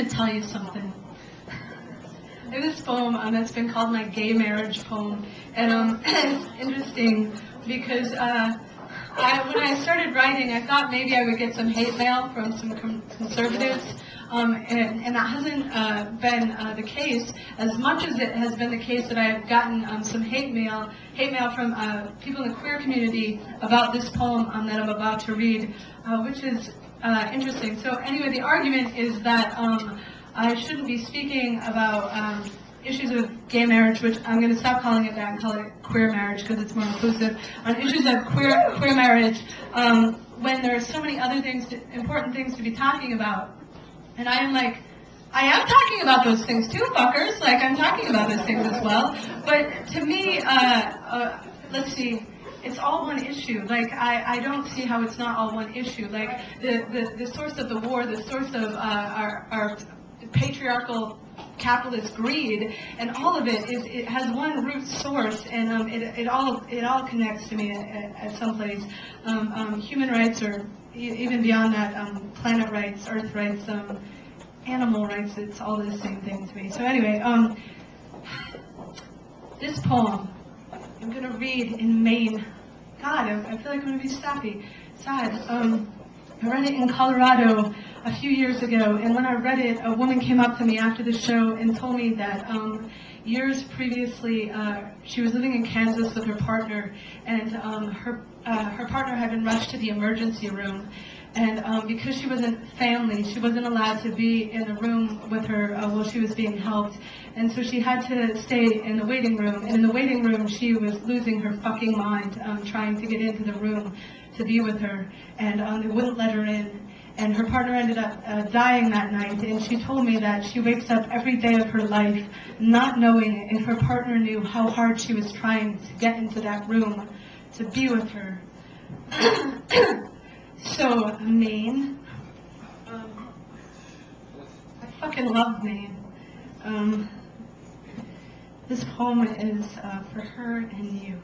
going to tell you something. I have this poem that's been called my gay marriage poem, and it's interesting because when I started writing, I thought maybe I would get some hate mail from some conservatives, and that hasn't been the case, as much as it has been the case that I have gotten some hate mail from people in the queer community about this poem that I'm about to read, which is interesting. So anyway, the argument is that I shouldn't be speaking about issues of gay marriage, which I'm going to stop calling it that and call it queer marriage because it's more inclusive, on issues of queer marriage, when there are so many other things, important things to be talking about. And I am talking about those things too, fuckers. Like, I'm talking about those things as well. But to me, let's see, it's all one issue. Like, I don't see how it's not all one issue. Like, the source of the war, the source of our patriarchal capitalist greed, and all of it has one root source, and it all connects to me at some place. Human rights, or even beyond that, planet rights, earth rights, animal rights, it's all the same thing to me. So anyway, this poem I'm going to read in Maine. God, I feel like I'm going to be sad. I read it in Colorado a few years ago, and when I read it, a woman came up to me after the show and told me that years previously she was living in Kansas with her partner, and her partner had been rushed to the emergency room, and because she wasn't family, she wasn't allowed to be in the room with her while she was being helped, and so she had to stay in the waiting room, and in the waiting room she was losing her fucking mind, trying to get into the room to be with her, and they wouldn't let her in. And her partner ended up dying that night, and she told me that she wakes up every day of her life not knowing if her partner knew how hard she was trying to get into that room to be with her. So, Maine, I fucking love Maine. This poem is for her and you.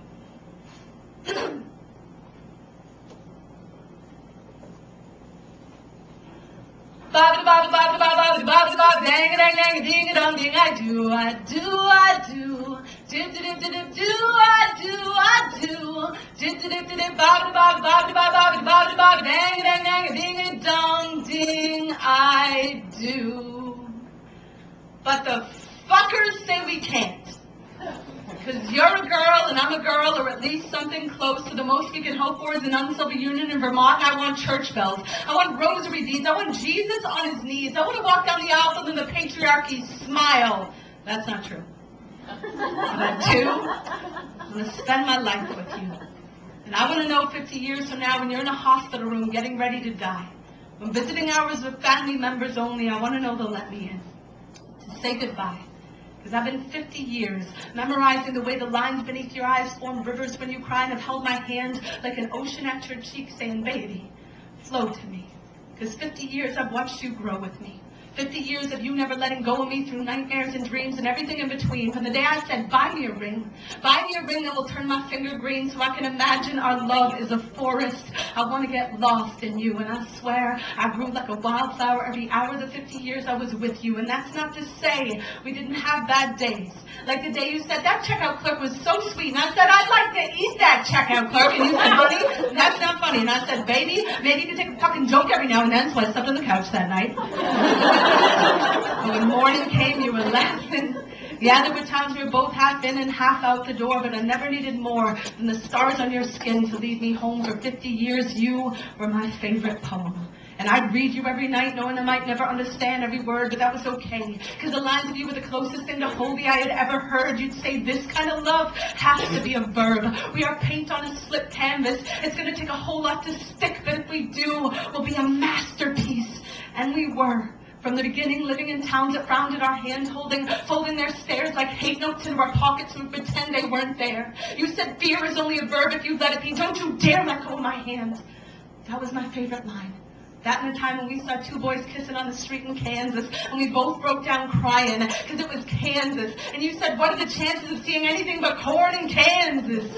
Bob, bob, bob, bob, bob, bob, bob, dang, dang, dang, ding, dong, ding. I do, do, bob, bob, bob, bob, bob, bob, bob, dang, dang, dang, ding, dong, ding. I do, but the fuckers say we can't. Because you're a girl and I'm a girl, or at least something close to the most we can hope for is an uncivil union in Vermont. I want church bells. I want rosary beads. I want Jesus on his knees. I want to walk down the aisle and the patriarchy smile. That's not true. But two, I'm going to spend my life with you. And I want to know 50 years from now when you're in a hospital room getting ready to die, when visiting hours with family members only, I want to know they'll let me in to say goodbye. Because I've been 50 years memorizing the way the lines beneath your eyes form rivers when you cry, and have held my hand like an ocean at your cheek saying, baby, flow to me. Because 50 years I've watched you grow with me. 50 years of you never letting go of me through nightmares and dreams and everything in between. From the day I said, buy me a ring that will turn my finger green so I can imagine our love is a forest. I want to get lost in you, and I swear I grew like a wildflower every hour the 50 years I was with you. And that's not to say we didn't have bad days. Like the day you said, that checkout clerk was so sweet, and I said, I'd like to eat that checkout clerk, and you said, honey, that's not funny. And I said, baby, maybe you can take a fucking joke every now and then, so I slept on the couch that night. And when morning came, you were laughing. Yeah, there were times we were both half in and half out the door, but I never needed more than the stars on your skin to lead me home. For 50 years, you were my favorite poem. And I'd read you every night, knowing I might never understand every word, but that was okay, because the lines of you were the closest thing to holy I had ever heard. You'd say, this kind of love has to be a verb. We are paint on a slip canvas. It's going to take a whole lot to stick, but if we do, we'll be a masterpiece. And we were. From the beginning, living in towns that frowned at our hand-holding, folding their stares like hate notes into our pockets and pretend they weren't there. You said fear is only a verb if you let it be. Don't you dare let go of my hand. That was my favorite line. That and the time when we saw two boys kissing on the street in Kansas, and we both broke down crying because it was Kansas. And you said, what are the chances of seeing anything but corn in Kansas?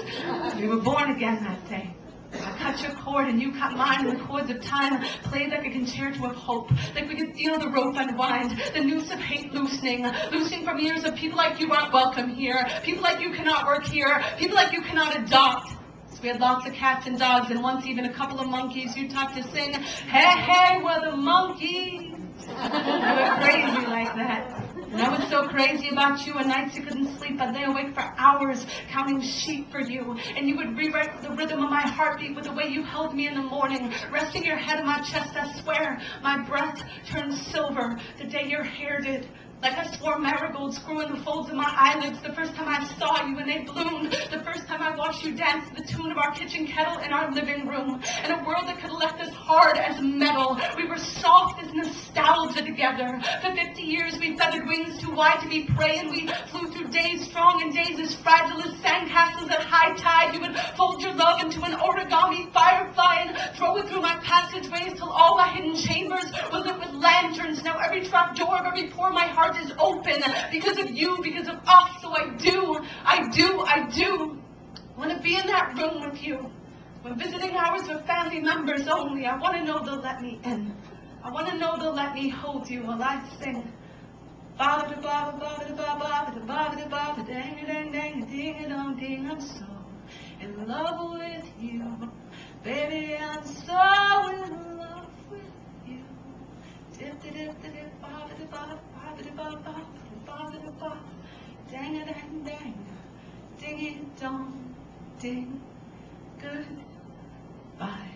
We were born again that day. I touch a chord and you cut mine, and the chords of time played like a concerto of hope, like we could feel the rope unwind, the noose of hate loosening from years of people like you aren't welcome here, people like you cannot work here, people like you cannot adopt. So we had lots of cats and dogs, and once even a couple of monkeys. You taught to sing, hey, hey, we're the monkeys. You were crazy like that. And I was so crazy about you, and nights you couldn't sleep. I'd lay awake for hours counting sheep for you. And you would rewrite the rhythm of my heartbeat with the way you held me in the morning, resting your head on my chest. I swear, my breath turned silver the day your hair did. Like I swore marigolds grew in the folds of my eyelids the first time I saw you, and they bloomed the first time I watched you dance to the tune of our kitchen kettle in our living room. In a world that could have left us hard as metal, we were soft as nostalgia together. For 50 years we feathered wings too wide to be prey, and we flew through days strong and days as fragile as sandcastles at high tide. You would fold your love into an origami firefly and throw it through my passageways till all my hidden chambers were lit with lanterns. Now every trap door of every pore of my heart is open because of you, because of us. So I do want to be in that room with you. When visiting hours with family members only, I want to know they'll let me in. I want to know they'll let me hold you while I sing. Dang dang dang ding dong ding. I'm so in love with you, baby. I'm so in love with you. Dip dip dip dip ba dip ba dip ba dang dang dang ding dong ding. Goodbye.